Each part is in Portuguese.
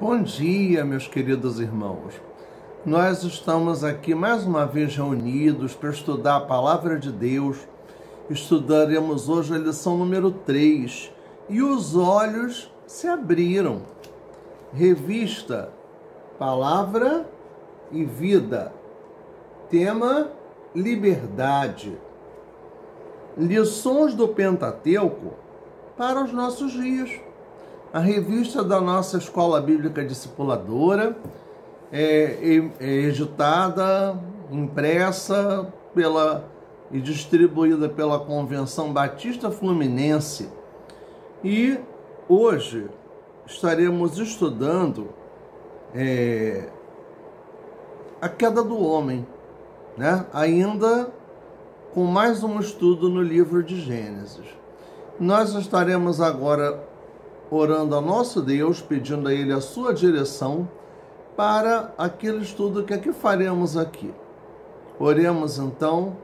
Bom dia, meus queridos irmãos. Nós estamos aqui mais uma vez reunidos para estudar a Palavra de Deus. Estudaremos hoje a lição número 3. E os olhos se abriram. Revista Palavra e Vida. Tema: liberdade. Lições do Pentateuco para os nossos dias. A revista da nossa Escola Bíblica Discipuladora é editada, impressa e distribuída pela Convenção Batista Fluminense. E hoje estaremos estudando a queda do homem, né? Ainda com mais um estudo no livro de Gênesis. Nós estaremos agora orando a nosso Deus, pedindo a Ele a sua direção para aquele estudo que aqui faremos aqui. Oremos então,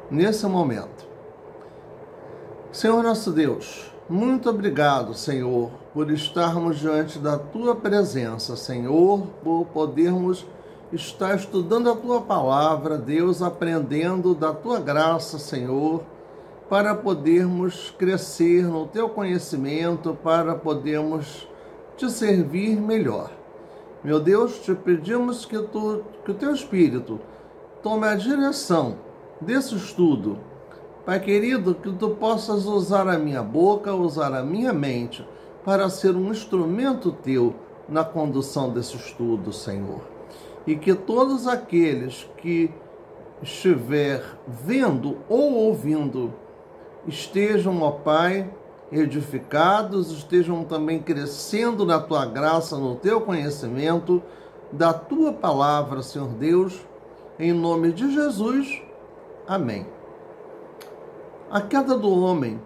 nesse momento. Senhor nosso Deus, muito obrigado, Senhor, por estarmos diante da Tua presença, Senhor, por podermos estar estudando a Tua palavra, Deus, aprendendo da Tua graça, Senhor, para podermos crescer no Teu conhecimento, para podermos Te servir melhor. Meu Deus, Te pedimos que o Teu Espírito tome a direção desse estudo. Pai querido, que Tu possas usar a minha boca, usar a minha mente, para ser um instrumento Teu na condução desse estudo, Senhor. E que todos aqueles que estiver vendo ou ouvindo estejam, ó Pai, edificados, estejam também crescendo na Tua graça, no Teu conhecimento, da Tua palavra, Senhor Deus, em nome de Jesus. Amém. A queda do homem.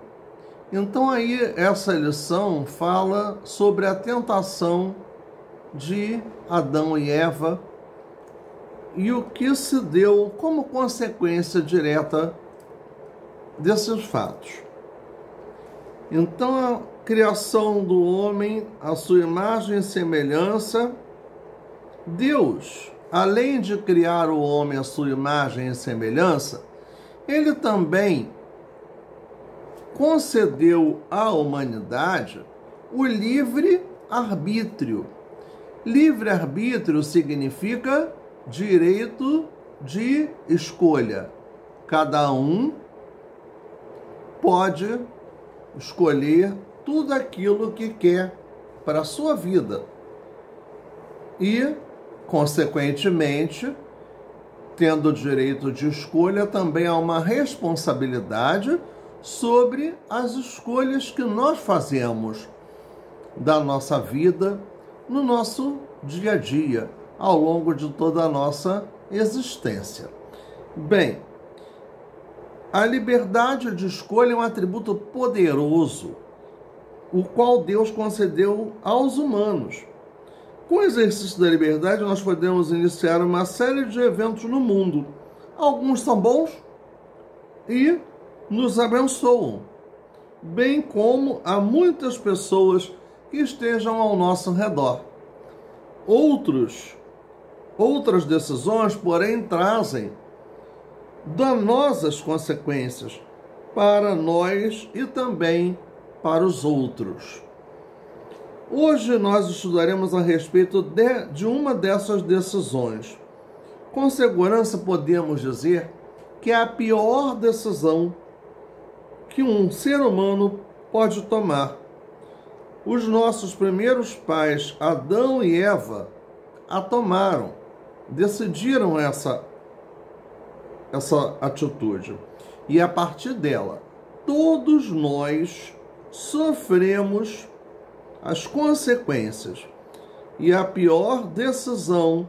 Então aí essa lição fala sobre a tentação de Adão e Eva e o que se deu como consequência direta desses fatos. Então, a criação do homem, a sua imagem e semelhança, Deus, além de criar o homem à sua imagem e semelhança, Ele também concedeu à humanidade o livre-arbítrio. Livre-arbítrio significa direito de escolha. Cada um pode escolher tudo aquilo que quer para a sua vida. E, consequentemente, tendo o direito de escolha, também há uma responsabilidade sobre as escolhas que nós fazemos da nossa vida, no nosso dia a dia, ao longo de toda a nossa existência. Bem, a liberdade de escolha é um atributo poderoso, o qual Deus concedeu aos humanos. Com o exercício da liberdade, nós podemos iniciar uma série de eventos no mundo. Alguns são bons e nos abençoam, bem como há muitas pessoas que estejam ao nosso redor. Outras decisões, porém, trazem danosas consequências para nós e também para os outros. Hoje nós estudaremos a respeito de uma dessas decisões. Com segurança podemos dizer que é a pior decisão que um ser humano pode tomar. Os nossos primeiros pais, Adão e Eva, a tomaram, decidiram essa atitude. E a partir dela, todos nós sofremos as consequências. E a pior decisão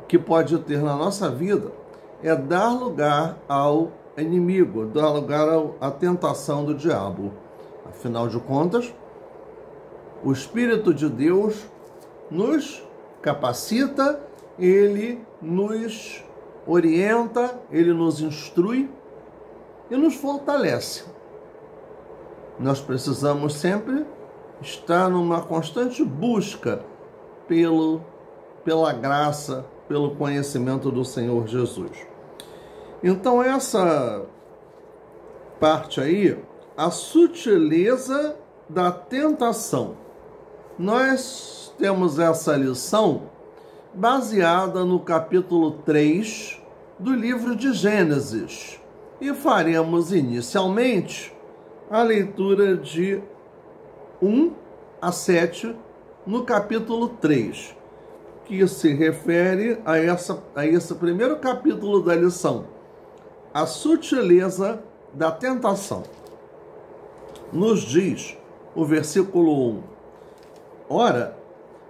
que pode ter na nossa vida é dar lugar ao inimigo, dar lugar à tentação do diabo. Afinal de contas, o Espírito de Deus nos capacita, Ele nos orienta, Ele nos instrui e nos fortalece. Nós precisamos sempre está numa constante busca pela graça, pelo conhecimento do Senhor Jesus. Então, essa parte aí, a sutileza da tentação. Nós temos essa lição baseada no capítulo 3 do livro de Gênesis. E faremos inicialmente a leitura de 1 a 7 no capítulo 3, que se refere a esse primeiro capítulo da lição, a sutileza da tentação. Nos diz o versículo 1: Ora,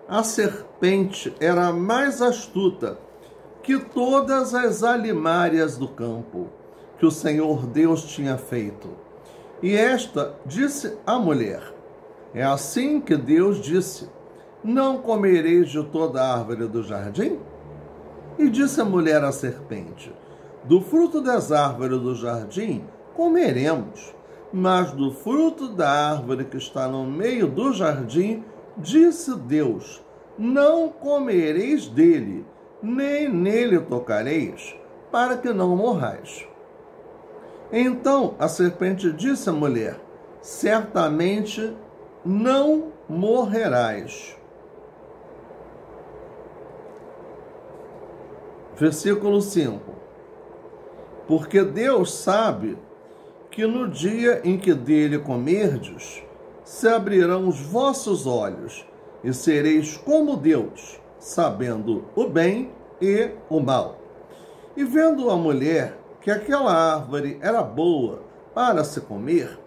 a serpente era mais astuta que todas as alimárias do campo que o Senhor Deus tinha feito. E esta disse à mulher: É assim que Deus disse: Não comereis de toda a árvore do jardim? E disse a mulher à serpente: Do fruto das árvores do jardim comeremos, mas do fruto da árvore que está no meio do jardim, disse Deus: Não comereis dele, nem nele tocareis, para que não morrais. Então a serpente disse à mulher: Certamente não morrerás. Versículo 5. Porque Deus sabe que no dia em que dele comerdes, se abrirão os vossos olhos, e sereis como Deus, sabendo o bem e o mal. E vendo a mulher que aquela árvore era boa para se comer,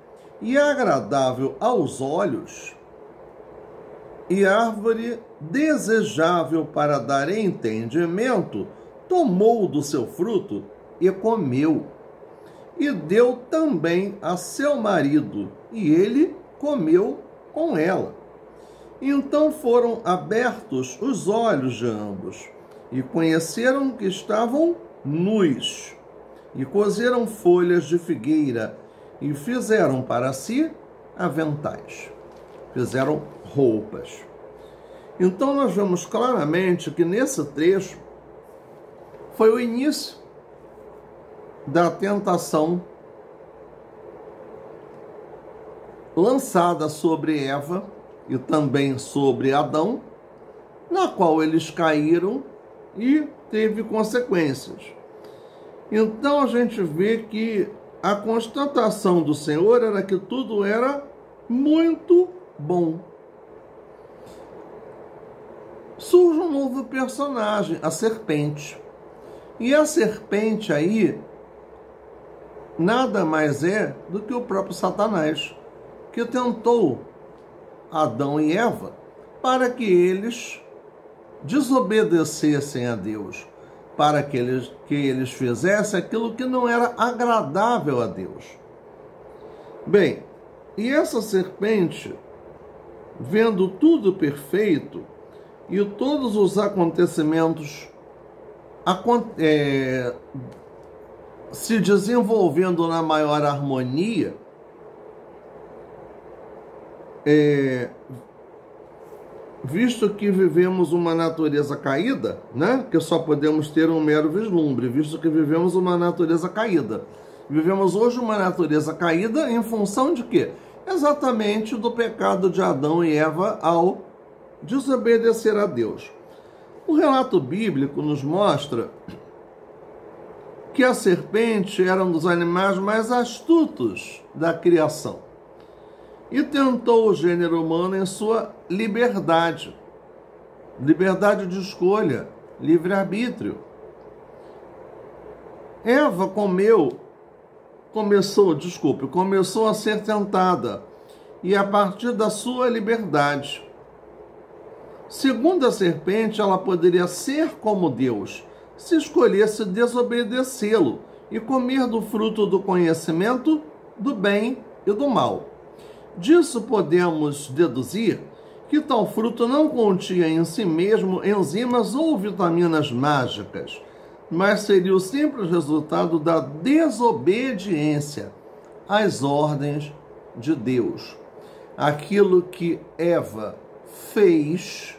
e agradável aos olhos, e árvore desejável para dar entendimento, tomou do seu fruto e comeu. E deu também a seu marido, e ele comeu com ela. Então foram abertos os olhos de ambos, e conheceram que estavam nus, e coseram folhas de figueira, e fizeram para si aventais. Fizeram roupas. Então nós vemos claramente que nesse trecho foi o início da tentação lançada sobre Eva e também sobre Adão, na qual eles caíram e teve consequências. Então a gente vê que a constatação do Senhor era que tudo era muito bom. Surge um novo personagem, a serpente. E a serpente aí nada mais é do que o próprio Satanás, que tentou Adão e Eva para que eles desobedecessem a Deus, para que eles fizessem aquilo que não era agradável a Deus. Bem, e essa serpente, vendo tudo perfeito e todos os acontecimentos se desenvolvendo na maior harmonia, visto que vivemos uma natureza caída, né? Que só podemos ter um mero vislumbre, visto que vivemos uma natureza caída. Vivemos hoje uma natureza caída em função de quê? Exatamente do pecado de Adão e Eva ao desobedecer a Deus. O relato bíblico nos mostra que a serpente era um dos animais mais astutos da criação e tentou o gênero humano em sua liberdade de escolha, livre-arbítrio. Eva começou a ser tentada, e a partir da sua liberdade. Segundo a serpente, ela poderia ser como Deus, se escolhesse desobedecê-lo e comer do fruto do conhecimento do bem e do mal. Disso podemos deduzir que tal fruto não continha em si mesmo enzimas ou vitaminas mágicas, mas seria o simples resultado da desobediência às ordens de Deus. aquilo que Eva fez,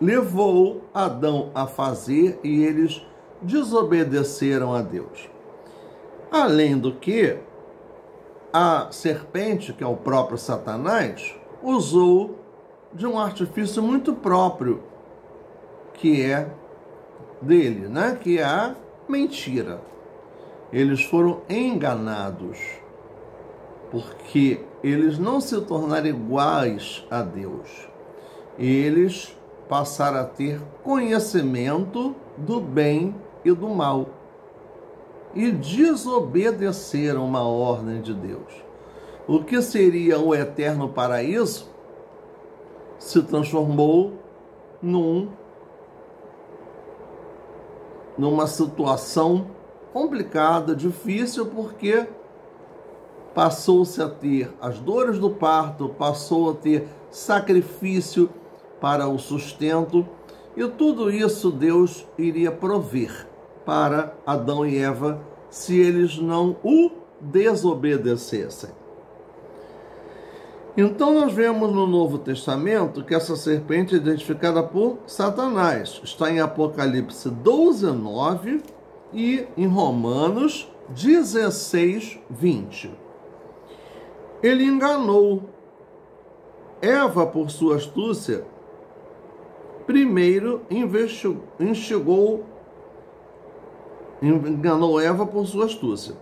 levou Adão a fazer e eles desobedeceram a Deus. Além do que, a serpente, que é o próprio Satanás, usou de um artifício muito próprio, que é dele, né? Que é a mentira. Eles foram enganados, porque eles não se tornaram iguais a Deus. Eles passaram a ter conhecimento do bem e do mal e desobedeceram uma ordem de Deus. O que seria o eterno paraíso se transformou numa situação complicada, difícil, porque passou-se a ter as dores do parto, passou a ter sacrifício para o sustento, e tudo isso Deus iria prover para Adão e Eva se eles não o desobedecessem. Então nós vemos no Novo Testamento que essa serpente é identificada por Satanás. Está em Apocalipse 12:9 e em Romanos 16:20. Ele enganou Eva por sua astúcia. Primeiro enganou Eva por sua astúcia.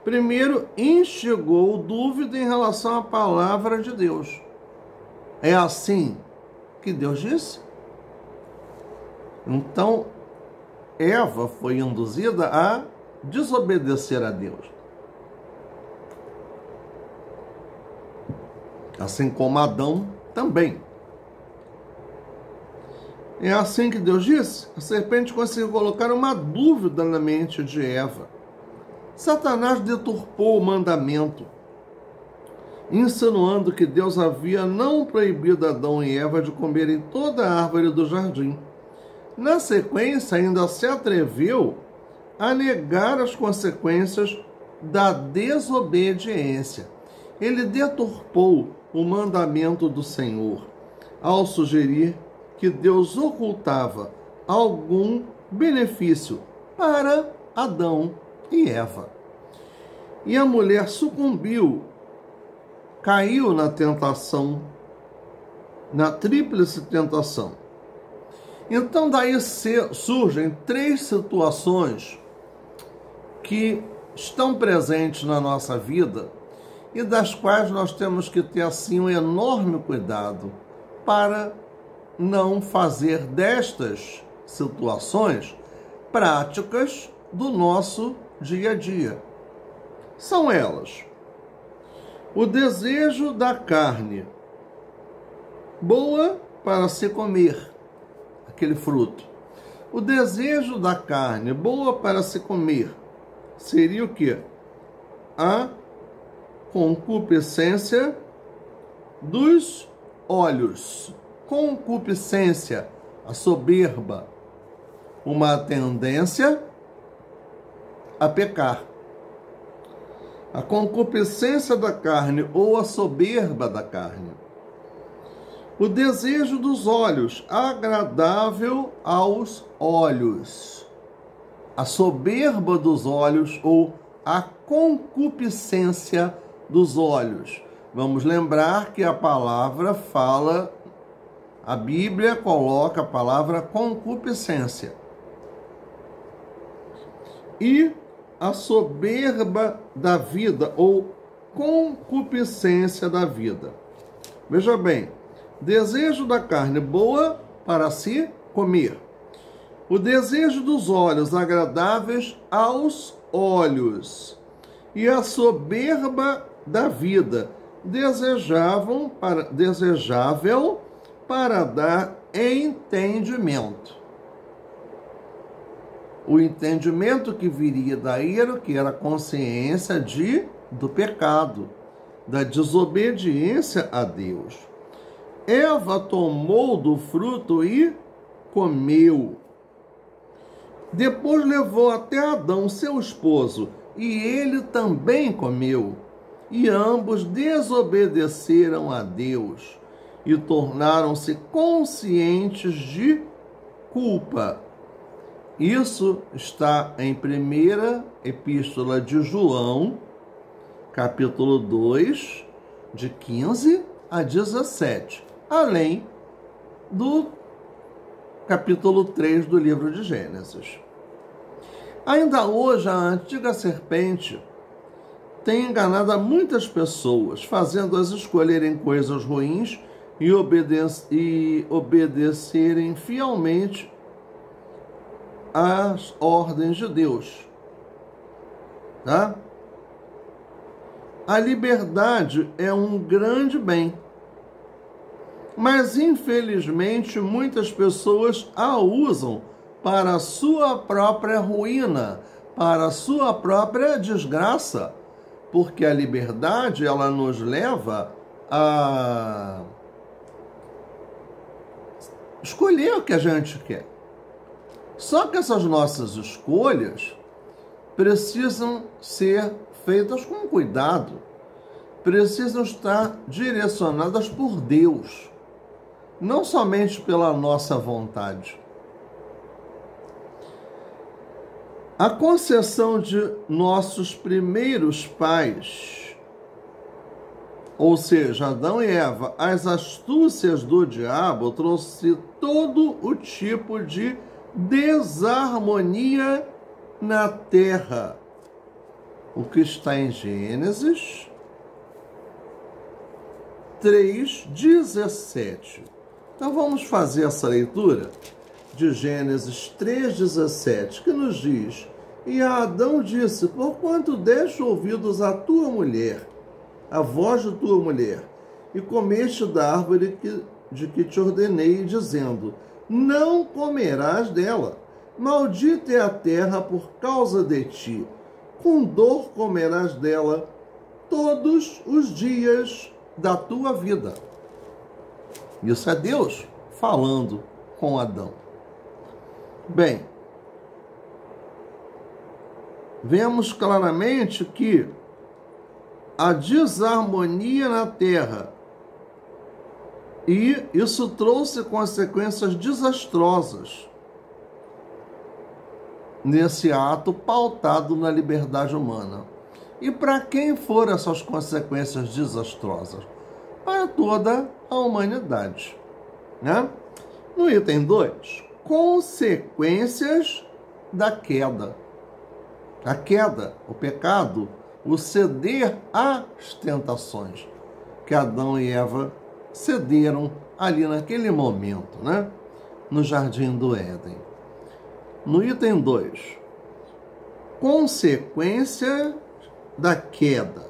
Primeiro, instigou dúvida em relação à palavra de Deus. É assim que Deus disse? Então, Eva foi induzida a desobedecer a Deus. Assim como Adão também. É assim que Deus disse? A serpente conseguiu colocar uma dúvida na mente de Eva. Satanás deturpou o mandamento, insinuando que Deus havia não proibido Adão e Eva de comerem toda a árvore do jardim. Na sequência, ainda se atreveu a negar as consequências da desobediência. Ele deturpou o mandamento do Senhor, ao sugerir que Deus ocultava algum benefício para Adão e Eva. E a mulher sucumbiu, caiu na tentação, na tríplice tentação. Então daí surgem três situações que estão presentes na nossa vida e das quais nós temos que ter assim um enorme cuidado para não fazer destas situações práticas do nosso dia a dia. São elas: o desejo da carne, boa para se comer, aquele fruto. O desejo da carne, boa para se comer, seria o quê? A concupiscência dos olhos. Concupiscência, a soberba, uma tendência a pecar. A concupiscência da carne ou a soberba da carne. O desejo dos olhos, agradável aos olhos. A soberba dos olhos ou a concupiscência dos olhos. Vamos lembrar que a palavra fala, a Bíblia coloca a palavra concupiscência. E a soberba da vida ou concupiscência da vida. Veja bem, desejo da carne boa para se comer. O desejo dos olhos agradáveis aos olhos. E a soberba da vida, desejável para dar entendimento. O entendimento que viria daí era o que? Era a consciência do pecado, da desobediência a Deus. Eva tomou do fruto e comeu. Depois levou até Adão, seu esposo, e ele também comeu. e ambos desobedeceram a Deus e tornaram-se conscientes de culpa. Isso está em 1ª Epístola de João, capítulo 2, de 15 a 17, além do capítulo 3 do livro de Gênesis. Ainda hoje, a antiga serpente tem enganado a muitas pessoas, fazendo-as escolherem coisas ruins e obedecerem fielmente às ordens de Deus. Tá? A liberdade é um grande bem, mas infelizmente muitas pessoas a usam para a sua própria ruína, para a sua própria desgraça, porque a liberdade, ela nos leva a escolher o que a gente quer. Só que essas nossas escolhas precisam ser feitas com cuidado, precisam estar direcionadas por Deus, não somente pela nossa vontade. A concessão de nossos primeiros pais, ou seja, Adão e Eva, às astúcias do diabo, trouxe todo o tipo de desarmonia na terra. O que está em Gênesis 3:17. Então vamos fazer essa leitura de Gênesis 3:17, que nos diz: E a Adão disse, porquanto deste ouvidos à tua mulher, a voz de tua mulher, e comeste da árvore de que te ordenei, dizendo, não comerás dela, maldita é a terra por causa de ti, com dor comerás dela todos os dias da tua vida. Isso é Deus falando com Adão. Bem, vemos claramente que a desarmonia na terra, e isso trouxe consequências desastrosas nesse ato pautado na liberdade humana. E para quem foram essas consequências desastrosas? Para toda a humanidade, né? No item 2, consequências da queda. A queda, o pecado, o ceder às tentações que Adão e Eva cederam ali naquele momento, né? No Jardim do Éden. No item 2, consequência da queda,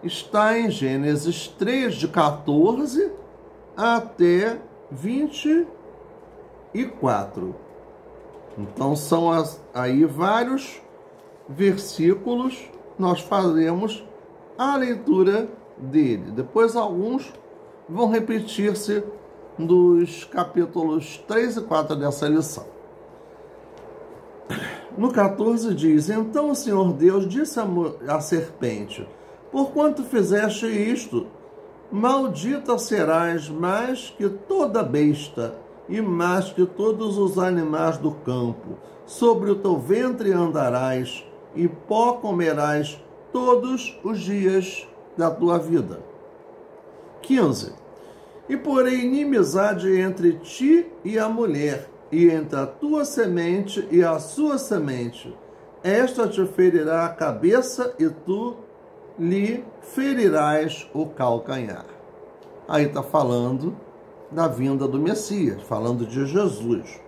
está em Gênesis 3, de 14 até 24. Então são aí vários versículos, nós faremos a leitura dele. Depois alguns vão repetir-se dos capítulos 3 e 4 dessa lição. No 14 diz, então o Senhor Deus disse à serpente, porquanto fizeste isto, maldita serás mais que toda besta e mais que todos os animais do campo. Sobre o teu ventre andarás e pó comerás todos os dias da tua vida. 15. E porém inimizade entre ti e a mulher, e entre a tua semente e a sua semente. Esta te ferirá a cabeça e tu lhe ferirás o calcanhar. Aí está falando da vinda do Messias, falando de Jesus.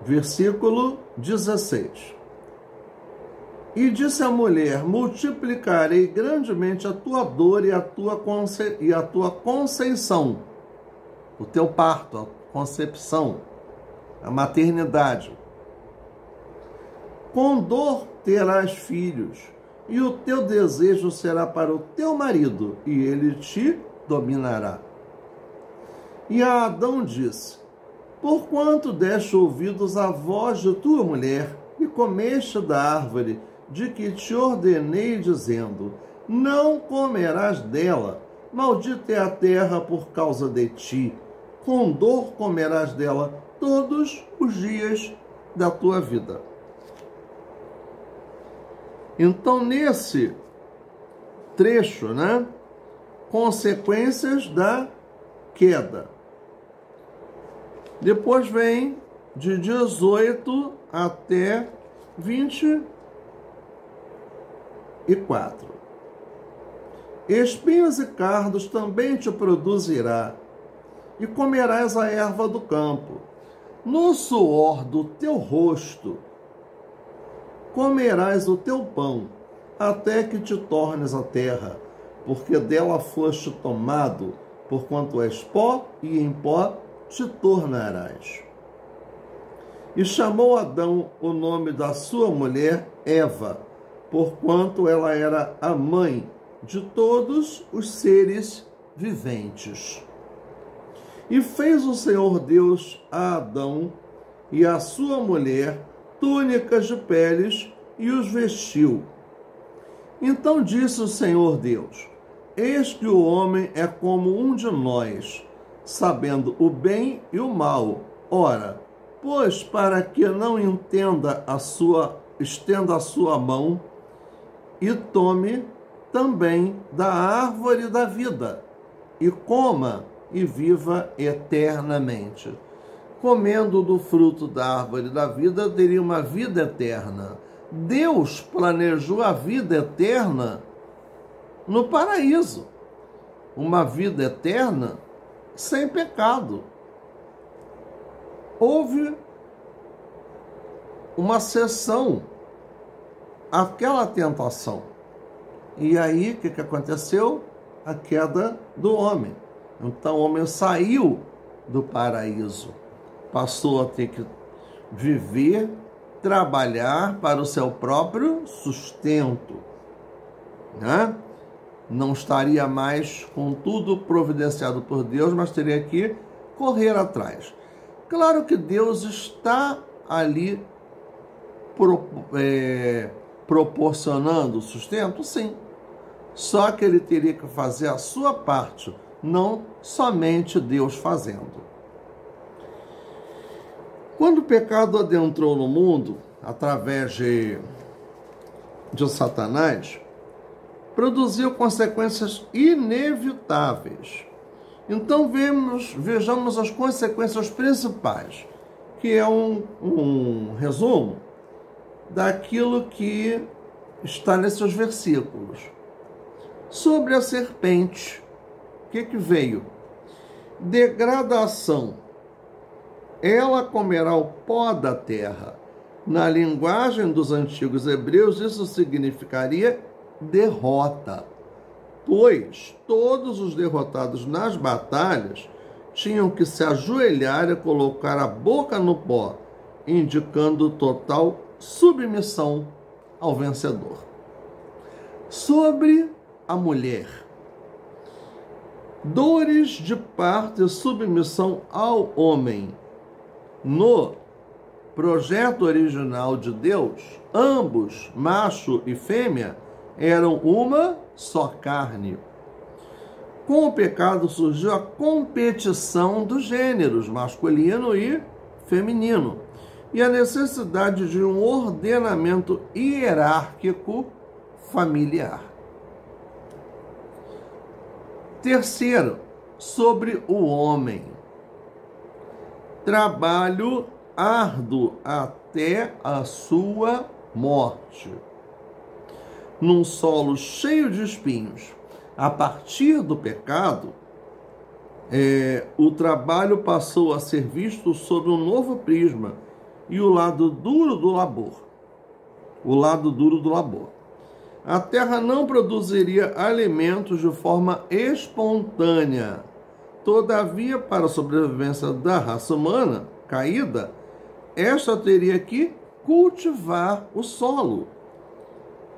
Versículo 16. E disse a mulher, multiplicarei grandemente a tua dor e a tua conceição, o teu parto, a concepção, a maternidade. Com dor terás filhos, e o teu desejo será para o teu marido, e ele te dominará. E a Adão disse, porquanto deste ouvidos à voz de tua mulher, e comeste da árvore de que te ordenei, dizendo: não comerás dela, maldita é a terra por causa de ti, com dor comerás dela todos os dias da tua vida. Então, nesse trecho, né, consequências da queda. Depois vem de 18 até 24. Espinhos e cardos também te produzirá, e comerás a erva do campo. No suor do teu rosto comerás o teu pão, até que te tornes a terra, porque dela foste tomado, porquanto és pó, e em pó te tornarás. E chamou Adão o nome da sua mulher Eva, porquanto ela era a mãe de todos os seres viventes. E fez o Senhor Deus a Adão e a sua mulher túnicas de peles e os vestiu. Então disse o Senhor Deus: eis que o homem é como um de nós, sabendo o bem e o mal. Ora, pois para que não estenda a sua mão e tome também da árvore da vida, e coma e viva eternamente. Comendo do fruto da árvore da vida, teria uma vida eterna. Deus planejou a vida eterna no paraíso. Uma vida eterna sem pecado. Houve uma cessão àquela tentação. E aí, o que aconteceu? A queda do homem. Então, o homem saiu do paraíso. Passou a ter que viver, trabalhar para o seu próprio sustento, né? Não estaria mais com tudo providenciado por Deus, mas teria que correr atrás. Claro que Deus está ali proporcionando o sustento, sim. Só que ele teria que fazer a sua parte, não somente Deus fazendo. Quando o pecado adentrou no mundo, através de Satanás, produziu consequências inevitáveis. Então vejamos as consequências principais, que é um resumo daquilo que está nesses versículos. Sobre a serpente, o que veio? Degradação. Ela comerá o pó da terra. Na linguagem dos antigos hebreus, isso significaria derrota, pois todos os derrotados nas batalhas tinham que se ajoelhar e colocar a boca no pó, indicando total submissão ao vencedor. Sobre a mulher, dores de parto e submissão ao homem. No projeto original de Deus, ambos, macho e fêmea, eram uma só carne. Com o pecado surgiu a competição dos gêneros, masculino e feminino, e a necessidade de um ordenamento hierárquico familiar. Terceiro, sobre o homem. Trabalho árduo até a sua morte, num solo cheio de espinhos. A partir do pecado, o trabalho passou a ser visto sob um novo prisma e o lado duro do labor. A terra não produziria alimentos de forma espontânea. Todavia, para a sobrevivência da raça humana caída, esta teria que cultivar o solo,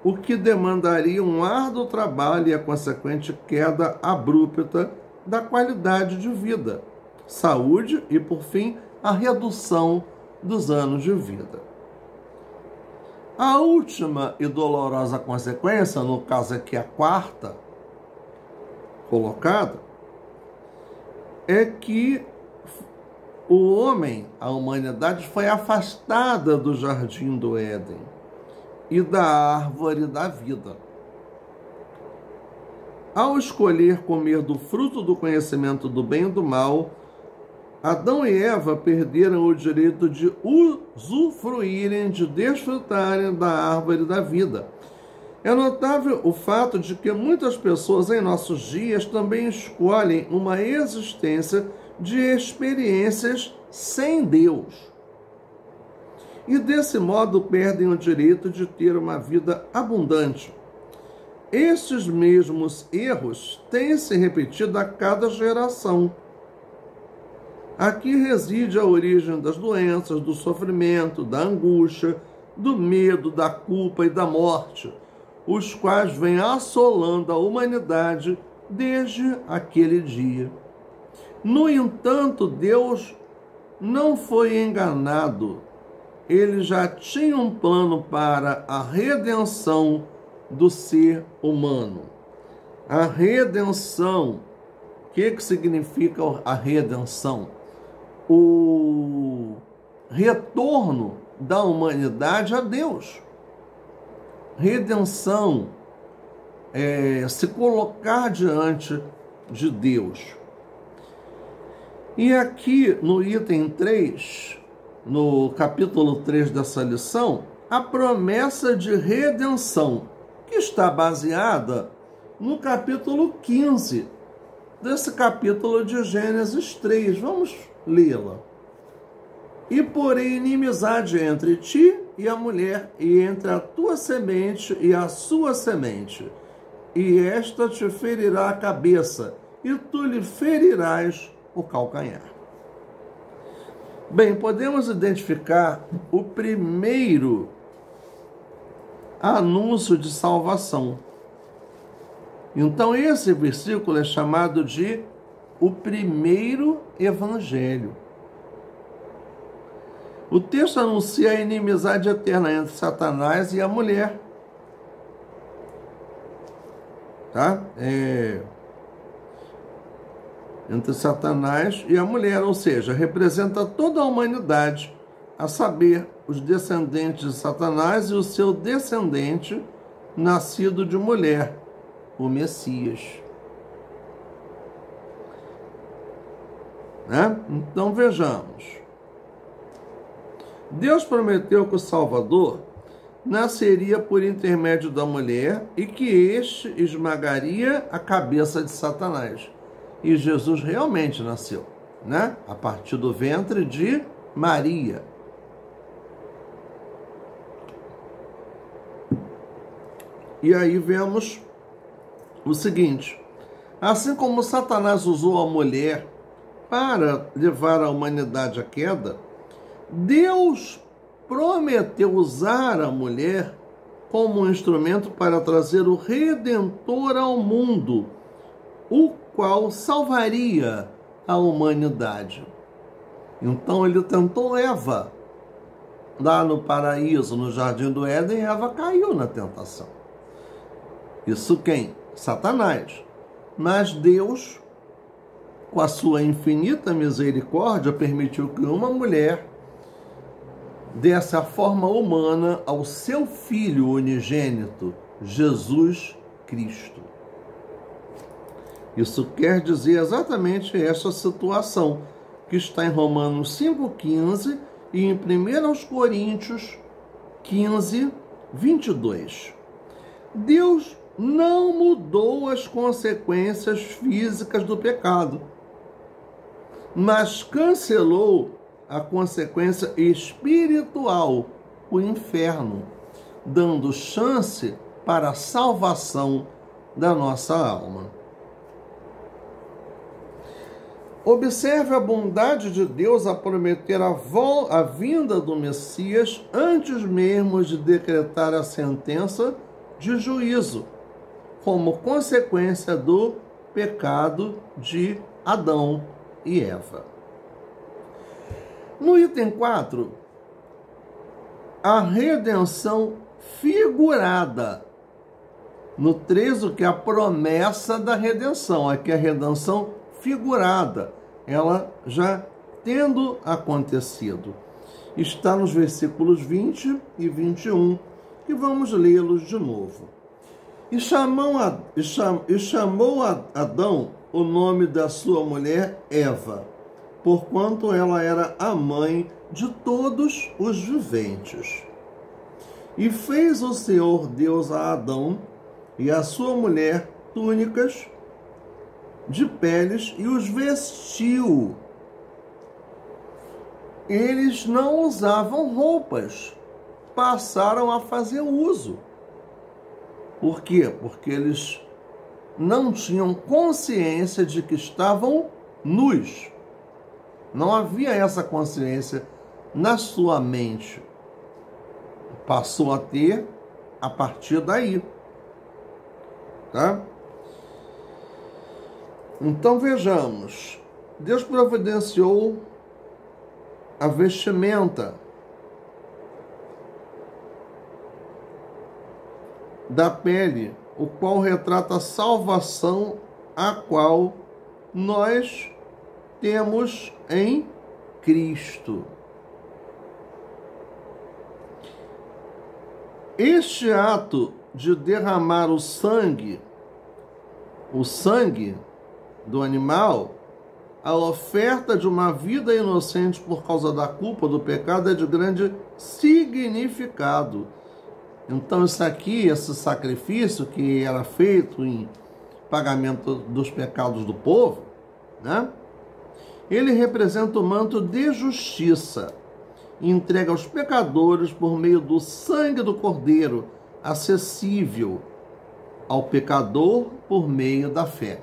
o que demandaria um árduo trabalho e a consequente queda abrupta da qualidade de vida, saúde e, por fim, a redução dos anos de vida. A última e dolorosa consequência, no caso aqui a quarta colocada, é que o homem, a humanidade, foi afastada do jardim do Éden e da árvore da vida. Ao escolher comer do fruto do conhecimento do bem e do mal, Adão e Eva perderam o direito de usufruírem, de desfrutarem da árvore da vida. É notável o fato de que muitas pessoas em nossos dias também escolhem uma existência de experiências sem Deus. E desse modo perdem o direito de ter uma vida abundante. Estes mesmos erros têm se repetido a cada geração. Aqui reside a origem das doenças, do sofrimento, da angústia, do medo, da culpa e da morte, os quais vêm assolando a humanidade desde aquele dia. No entanto, Deus não foi enganado. Ele já tinha um plano para a redenção do ser humano. A redenção, o que significa a redenção? O retorno da humanidade a Deus. Redenção é se colocar diante de Deus. E aqui no item 3, no capítulo 3 dessa lição, a promessa de redenção, que está baseada no capítulo 15 desse capítulo de Gênesis 3. Vamos lê-la. E porém inimizade entre ti e a mulher, e entre a tua semente e a sua semente, e esta te ferirá a cabeça, e tu lhe ferirás o calcanhar. Bem, podemos identificar o primeiro anúncio de salvação. Então, esse versículo é chamado de o primeiro evangelho. O texto anuncia a inimizade eterna entre Satanás e a mulher. Tá? Entre Satanás e a mulher, ou seja, representa toda a humanidade, a saber, os descendentes de Satanás e o seu descendente, nascido de mulher, o Messias. Né? Então vejamos. Deus prometeu que o Salvador nasceria por intermédio da mulher e que este esmagaria a cabeça de Satanás. E Jesus realmente nasceu, né? A partir do ventre de Maria. E aí vemos o seguinte: assim como Satanás usou a mulher para levar a humanidade à queda, Deus prometeu usar a mulher como um instrumento para trazer o Redentor ao mundo, o qual salvaria a humanidade. Então ele tentou Eva. Lá no paraíso, no jardim do Éden, Eva caiu na tentação. Isso quem? Satanás. Mas Deus, com a sua infinita misericórdia, permitiu que uma mulher desse a forma humana ao seu Filho unigênito, Jesus Cristo. Isso quer dizer exatamente essa situação que está em Romanos 5,15 e em 1 Coríntios 15, 22. Deus não mudou as consequências físicas do pecado, mas cancelou a consequência espiritual, o inferno, dando chance para a salvação da nossa alma. Observe a bondade de Deus a prometer a vinda do Messias antes mesmo de decretar a sentença de juízo, como consequência do pecado de Adão e Eva. No item 4, a redenção figurada. No 3, o que é a promessa da redenção. Aqui a redenção figurada, ela já tendo acontecido. Está nos versículos 20 e 21, que vamos lê-los de novo. E chamou Adão o nome da sua mulher Eva, porquanto ela era a mãe de todos os viventes. E fez o Senhor Deus a Adão e a sua mulher túnicas de peles e os vestiu. Eles não usavam roupas, passaram a fazer uso. Por quê? Porque eles não tinham consciência de que estavam nus. Não havia essa consciência na sua mente. Passou a ter a partir daí. Tá? Então vejamos. Deus providenciou a vestimenta da pele, o qual retrata a salvação a qual nós temos em Cristo. Este ato de derramar o sangue do animal, a oferta de uma vida inocente por causa da culpa do pecado, é de grande significado. Então isso aqui, esse sacrifício que era feito em pagamento dos pecados do povo, né? Ele representa o manto de justiça, entregue aos pecadores por meio do sangue do Cordeiro, acessível ao pecador por meio da fé.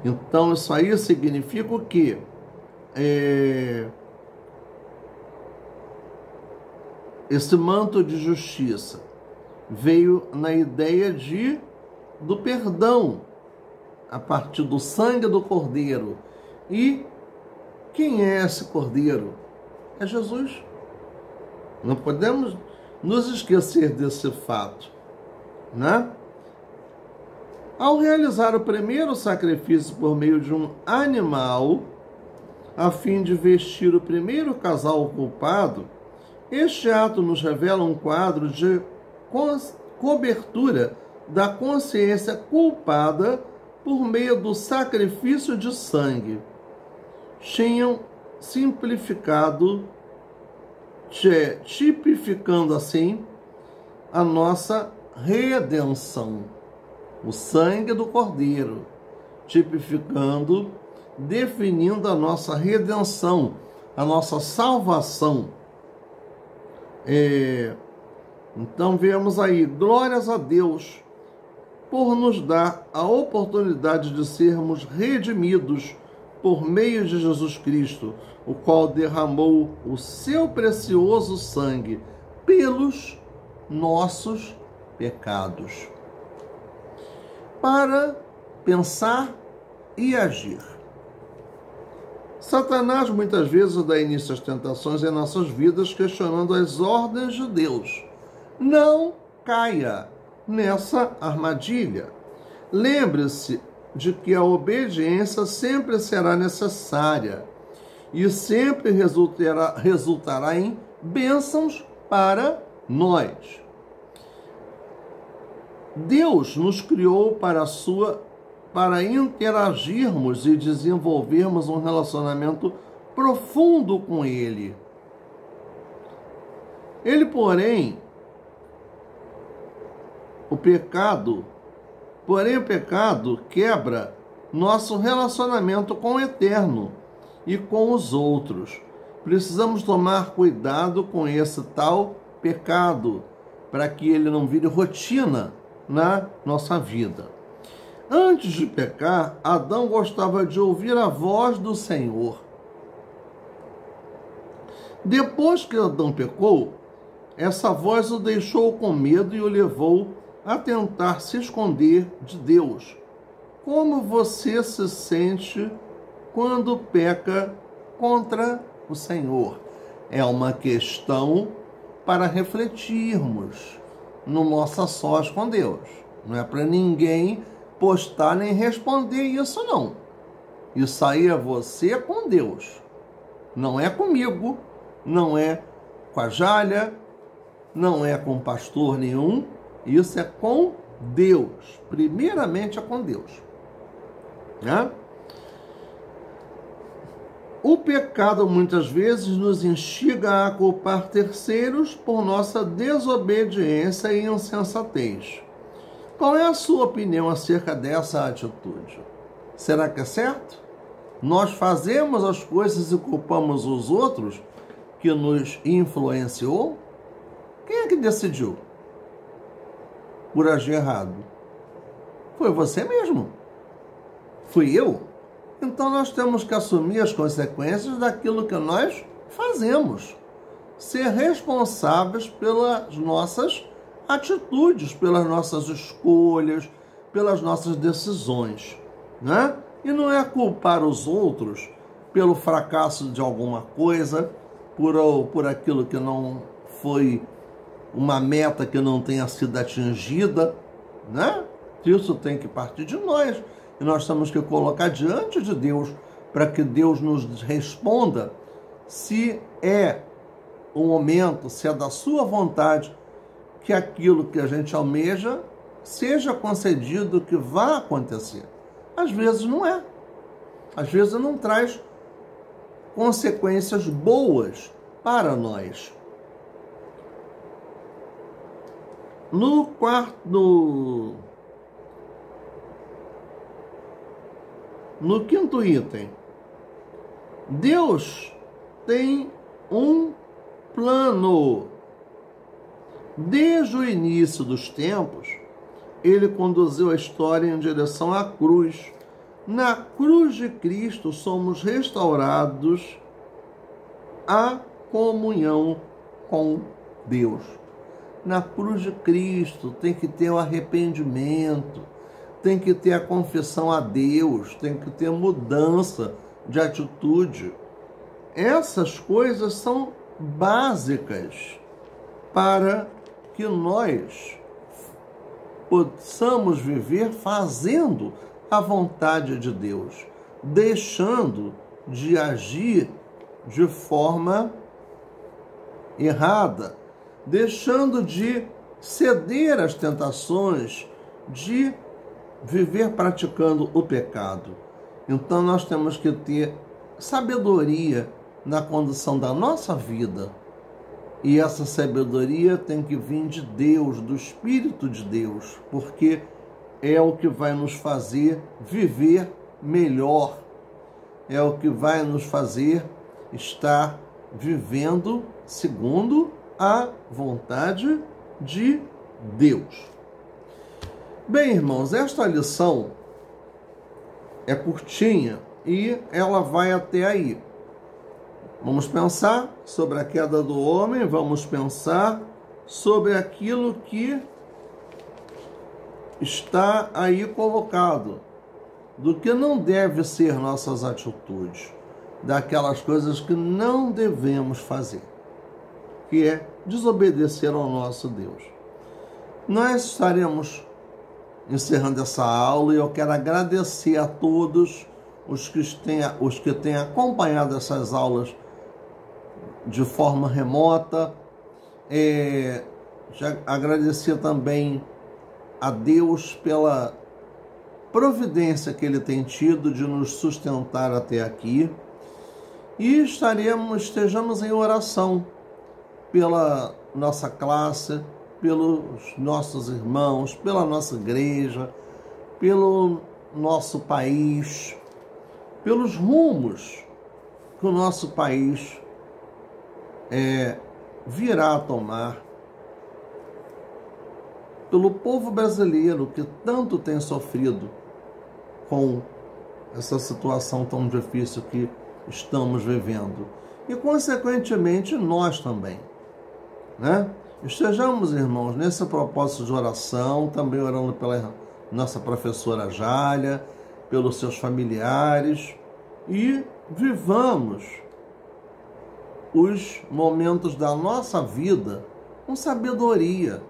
Então isso aí significa o quê? Esse manto de justiça veio na ideia do perdão a partir do sangue do Cordeiro. E quem é esse Cordeiro? É Jesus. Não podemos nos esquecer desse fato, né? Ao realizar o primeiro sacrifício por meio de um animal, a fim de vestir o primeiro casal culpado, este ato nos revela um quadro de cobertura da consciência culpada por meio do sacrifício de sangue. Tinham tipificando assim a nossa redenção. O sangue do Cordeiro, tipificando, definindo a nossa redenção, a nossa salvação. Então vemos aí, glórias a Deus por nos dar a oportunidade de sermos redimidos por meio de Jesus Cristo, o qual derramou o seu precioso sangue pelos nossos pecados, para pensar e agir. Satanás muitas vezes dá início às tentações em nossas vidas, questionando as ordens de Deus. Não caia nessa armadilha. Lembre-se de que a obediência sempre será necessária e sempre resultará em bênçãos para nós. Deus nos criou para interagirmos e desenvolvermos um relacionamento profundo com Ele. O pecado quebra nosso relacionamento com o Eterno e com os outros. Precisamos tomar cuidado com esse tal pecado, para que ele não vire rotina na nossa vida. Antes de pecar, Adão gostava de ouvir a voz do Senhor. Depois que Adão pecou, essa voz o deixou com medo e o levou a tentar se esconder de Deus. Como você se sente quando peca contra o Senhor? É uma questão para refletirmos. no nosso sós com Deus. Não é para ninguém postar nem responder isso, não. Isso aí é você com Deus. Não é comigo, não é com a Jália, não é com pastor nenhum. Isso é com Deus. Primeiramente é com Deus. Né? O pecado muitas vezes nos instiga a culpar terceiros por nossa desobediência e insensatez. Qual é a sua opinião acerca dessa atitude? Será que é certo? Nós fazemos as coisas e culpamos os outros que nos influenciou? Quem é que decidiu por agir errado? Foi você mesmo. Fui eu. Então nós temos que assumir as consequências daquilo que nós fazemos. Ser responsáveis pelas nossas atitudes, pelas nossas escolhas, pelas nossas decisões, né? E não é culpar os outros pelo fracasso de alguma coisa, por aquilo que não foi uma meta que não tenha sido atingida, né? Isso tem que partir de nós. E nós temos que colocar diante de Deus para que Deus nos responda se é o momento, se é da sua vontade que aquilo que a gente almeja seja concedido, que vá acontecer. Às vezes não é. Às vezes não traz consequências boas para nós. No quinto item, Deus tem um plano. Desde o início dos tempos, ele conduziu a história em direção à cruz. Na cruz de Cristo somos restaurados à comunhão com Deus. Na cruz de Cristo tem que ter o arrependimento, tem que ter a confissão a Deus, tem que ter mudança de atitude. Essas coisas são básicas para que nós possamos viver fazendo a vontade de Deus, deixando de agir de forma errada, deixando de ceder às tentações, de viver praticando o pecado. Então nós temos que ter sabedoria na condução da nossa vida. E essa sabedoria tem que vir de Deus, do Espírito de Deus, porque é o que vai nos fazer viver melhor, é o que vai nos fazer estar vivendo segundo a vontade de Deus. Bem, irmãos, esta lição é curtinha e ela vai até aí. Vamos pensar sobre a queda do homem, vamos pensar sobre aquilo que está aí colocado, do que não deve ser nossas atitudes, daquelas coisas que não devemos fazer, que é desobedecer ao nosso Deus. Nós estaremos encerrando essa aula e eu quero agradecer a todos os que têm acompanhado essas aulas de forma remota. Já agradecer também a Deus pela providência que Ele tem tido de nos sustentar até aqui. E estejamos em oração pela nossa classe, pelos nossos irmãos, pela nossa igreja, pelo nosso país, pelos rumos que o nosso país virá a tomar, pelo povo brasileiro que tanto tem sofrido com essa situação tão difícil que estamos vivendo. E, consequentemente, nós também, né? Estejamos, irmãos, nesse propósito de oração, também orando pela nossa professora Jália, pelos seus familiares, e vivamos os momentos da nossa vida com sabedoria,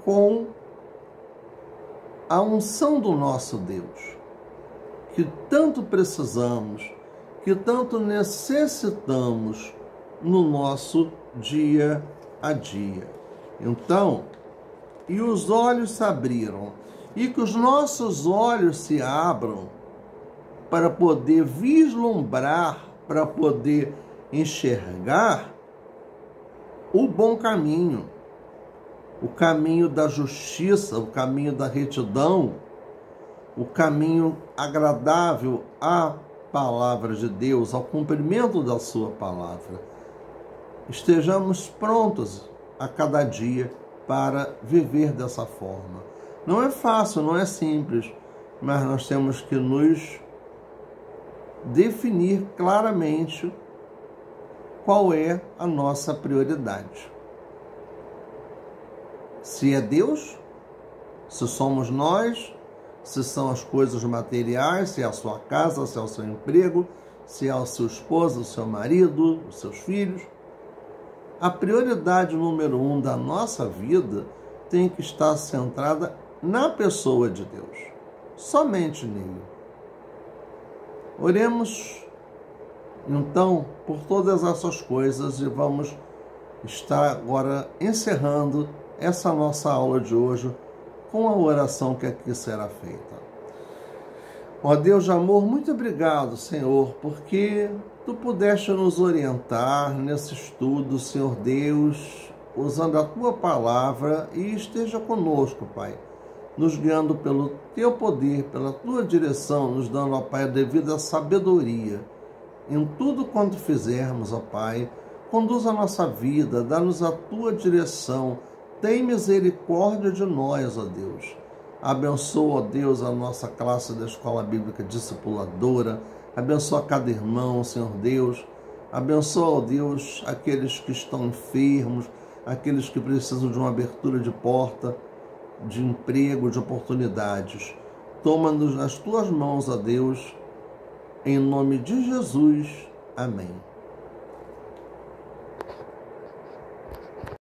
com a unção do nosso Deus, que tanto precisamos, que tanto necessitamos no nosso dia a dia. Então, e os olhos se abriram, e que os nossos olhos se abram para poder vislumbrar, para poder enxergar o bom caminho, o caminho da justiça, o caminho da retidão, o caminho agradável à palavra de Deus, ao cumprimento da sua palavra. Estejamos prontos a cada dia para viver dessa forma. Não é fácil, não é simples, mas nós temos que nos definir claramente qual é a nossa prioridade. Se é Deus, se somos nós, se são as coisas materiais, se é a sua casa, se é o seu emprego, se é o seu esposo, o seu marido, os seus filhos. A prioridade número 1 da nossa vida tem que estar centrada na pessoa de Deus, somente nele. Oremos, então, por todas essas coisas e vamos estar agora encerrando essa nossa aula de hoje com a oração que aqui será feita. Ó Deus de amor, muito obrigado, Senhor, porque Tu pudeste nos orientar nesse estudo, Senhor Deus, usando a Tua palavra, e esteja conosco, Pai, nos guiando pelo Teu poder, pela Tua direção, nos dando, ó Pai, a devida sabedoria em tudo quanto fizermos, ó Pai. Conduz a nossa vida, dá-nos a Tua direção, tem misericórdia de nós, ó Deus. Abençoa, ó Deus, a nossa classe da Escola Bíblica Discipuladora. Abençoa cada irmão, Senhor Deus. Abençoa, ó Deus, aqueles que estão enfermos, aqueles que precisam de uma abertura de porta, de emprego, de oportunidades. Toma-nos nas Tuas mãos, ó Deus, em nome de Jesus. Amém.